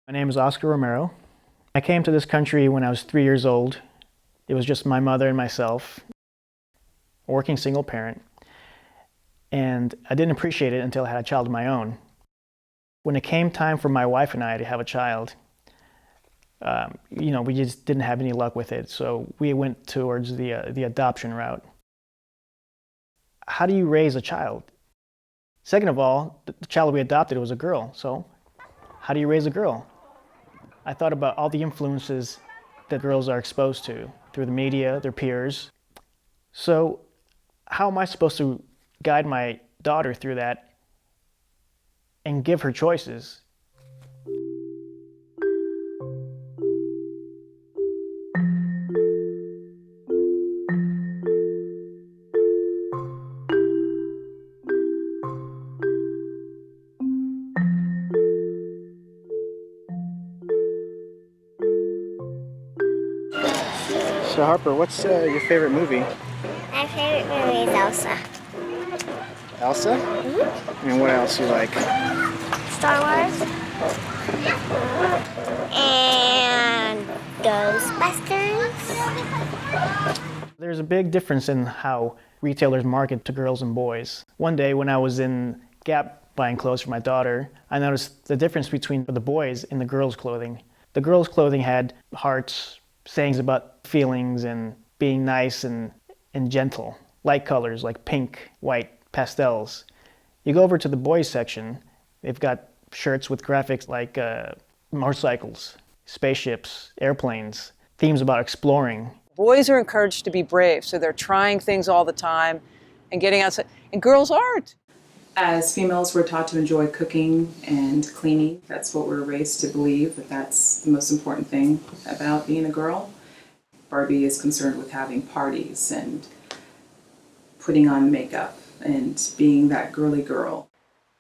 My name is Oscar Romero. I came to this country when I was 3 years old. It was just my mother and myself, a working single parent. And I didn't appreciate it until I had a child of my own. When it came time for my wife and I to have a child, we just didn't have any luck with it. So we went towards the adoption route. How do you raise a child? Second of all, the child we adopted was a girl. So how do you raise a girl? I thought about all the influences that girls are exposed to through the media, their peers. So how am I supposed to guide my daughter through that and give her choices? So Harper, what's your favorite movie? My favorite movie is Elsa. Elsa? Mm-hmm. And what else you like? Star Wars. And Ghostbusters. There's a big difference in how retailers market to girls and boys. One day when I was in Gap buying clothes for my daughter, I noticed the difference between the boys and the girls' clothing. The girls' clothing had hearts, sayings about feelings and being nice and gentle. Light colors like pink, white, pastels. You go over to the boys section, they've got shirts with graphics like motorcycles, spaceships, airplanes, themes about exploring. Boys are encouraged to be brave, so they're trying things all the time and getting outside, and girls aren't. As females, we're taught to enjoy cooking and cleaning. That's what we're raised to believe, that that's the most important thing about being a girl. Barbie is concerned with having parties and putting on makeup and being that girly girl.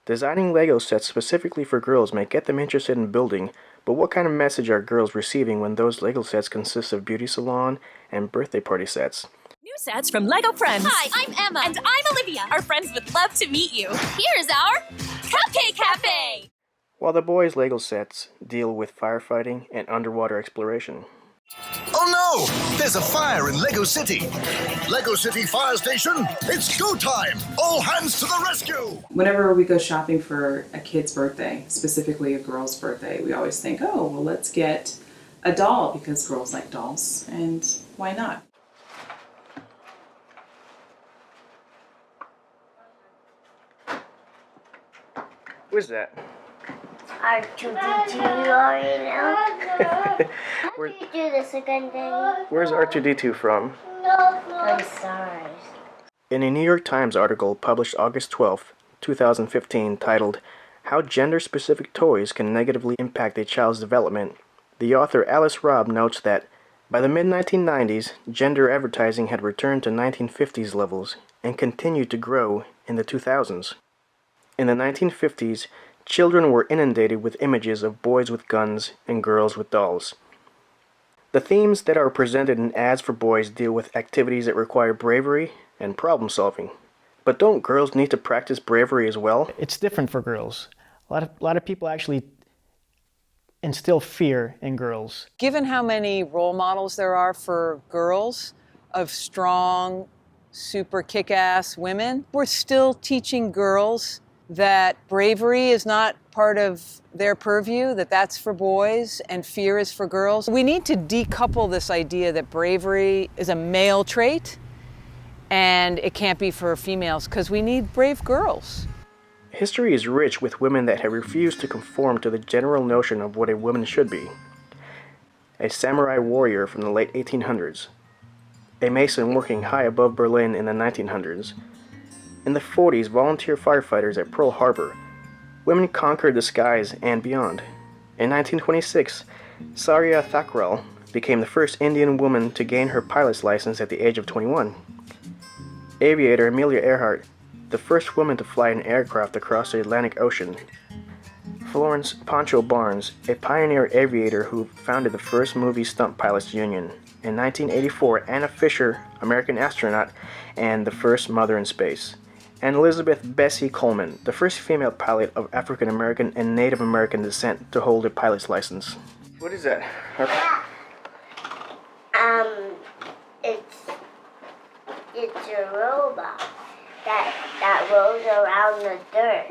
Designing Lego sets specifically for girls may get them interested in building, but what kind of message are girls receiving when those Lego sets consist of beauty salon and birthday party sets? New sets from Lego Friends. Hi, I'm Emma. And I'm Olivia. Our friends would love to meet you. Here's our Cupcake Cafe. While the boys' Lego sets deal with firefighting and underwater exploration. Oh no! There's a fire in Lego City! Lego City Fire Station, it's go time! All hands to the rescue! Whenever we go shopping for a kid's birthday, specifically a girl's birthday, we always think, oh, well, let's get a doll because girls like dolls, and why not? Who's that? R2-D2 already know. How do you do this again, Danny? Where's R2-D2 from? From stars. In a New York Times article published August 12, 2015, titled, How Gender-Specific Toys Can Negatively Impact a Child's Development, the author Alice Robb notes that by the mid-1990s, gender advertising had returned to 1950s levels and continued to grow in the 2000s. In the 1950s, children were inundated with images of boys with guns and girls with dolls. The themes that are presented in ads for boys deal with activities that require bravery and problem solving. But don't girls need to practice bravery as well? It's different for girls. A lot of people actually instill fear in girls. Given how many role models there are for girls of strong, super kick-ass women, we're still teaching girls that bravery is not part of their purview, that that's for boys and fear is for girls. We need to decouple this idea that bravery is a male trait and it can't be for females, because we need brave girls. History is rich with women that have refused to conform to the general notion of what a woman should be. A samurai warrior from the late 1800s, a mason working high above Berlin in the 1900s. In the 40s, volunteer firefighters at Pearl Harbor. Women conquered the skies and beyond. In 1926, Saria Thakral became the first Indian woman to gain her pilot's license at the age of 21. Aviator Amelia Earhart, the first woman to fly an aircraft across the Atlantic Ocean. Florence Pancho Barnes, a pioneer aviator who founded the first movie stunt pilots union. In 1984, Anna Fisher, American astronaut, and the first mother in space. and Elizabeth Bessie Coleman, the first female pilot of African American and Native American descent to hold a pilot's license. What is that? It's a robot that rolls around the dirt.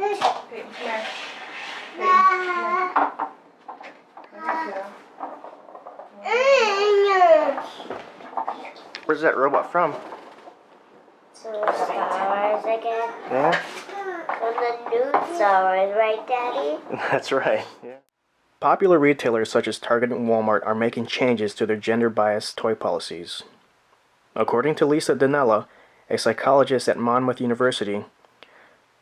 Where's that robot from? So Star Wars again? Yeah? From the new Star Wars, right, Daddy? That's right. Yeah. Popular retailers such as Target and Walmart are making changes to their gender-biased toy policies. According to Lisa Dinella, a psychologist at Monmouth University,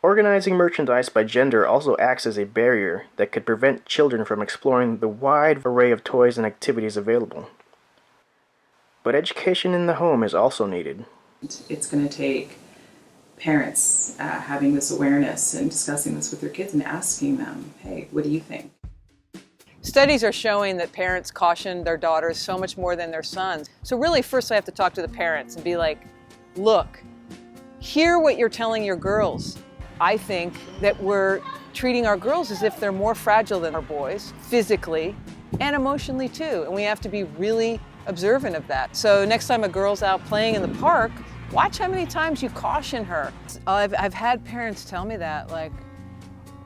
organizing merchandise by gender also acts as a barrier that could prevent children from exploring the wide array of toys and activities available. But education in the home is also needed. It's going to take parents having this awareness and discussing this with their kids and asking them, hey, what do you think? Studies are showing that parents caution their daughters so much more than their sons. So really, first I have to talk to the parents and be like, look, hear what you're telling your girls. I think that we're treating our girls as if they're more fragile than our boys, physically and emotionally too. And we have to be really observant of that. So next time a girl's out playing in the park, watch how many times you caution her. I've had parents tell me that, like,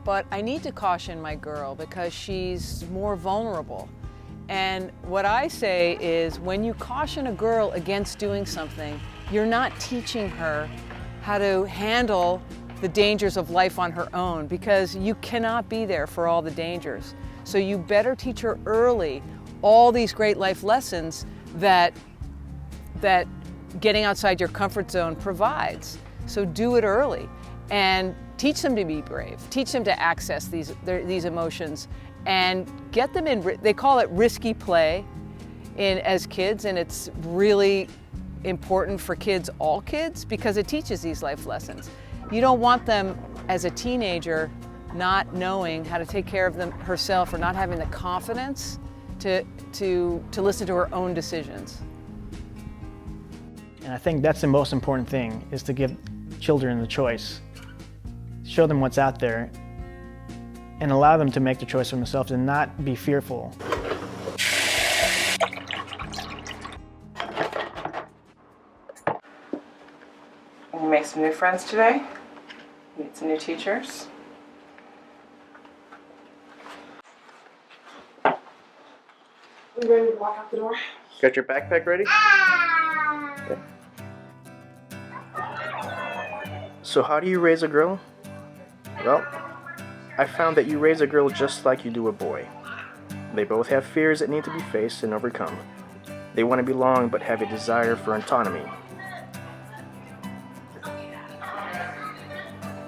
but I need to caution my girl because she's more vulnerable. And what I say is when you caution a girl against doing something, you're not teaching her how to handle the dangers of life on her own because you cannot be there for all the dangers. So you better teach her early all these great life lessons that getting outside your comfort zone provides. So do it early and teach them to be brave. Teach them to access these emotions and get them in, they call it risky play as kids, and it's really important for kids, all kids, because it teaches these life lessons. You don't want them as a teenager not knowing how to take care of them herself or not having the confidence to listen to her own decisions. And I think that's the most important thing, is to give children the choice. Show them what's out there and allow them to make the choice for themselves and not be fearful. And you make some new friends today? Meet some new teachers? We ready to walk out the door? Got your backpack ready? Okay. So how do you raise a girl? Well, I found that you raise a girl just like you do a boy. They both have fears that need to be faced and overcome. They want to belong but have a desire for autonomy.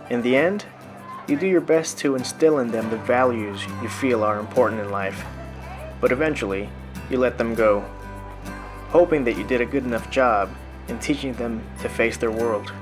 In the end, you do your best to instill in them the values you feel are important in life, but eventually you let them go, hoping that you did a good enough job in teaching them to face their world.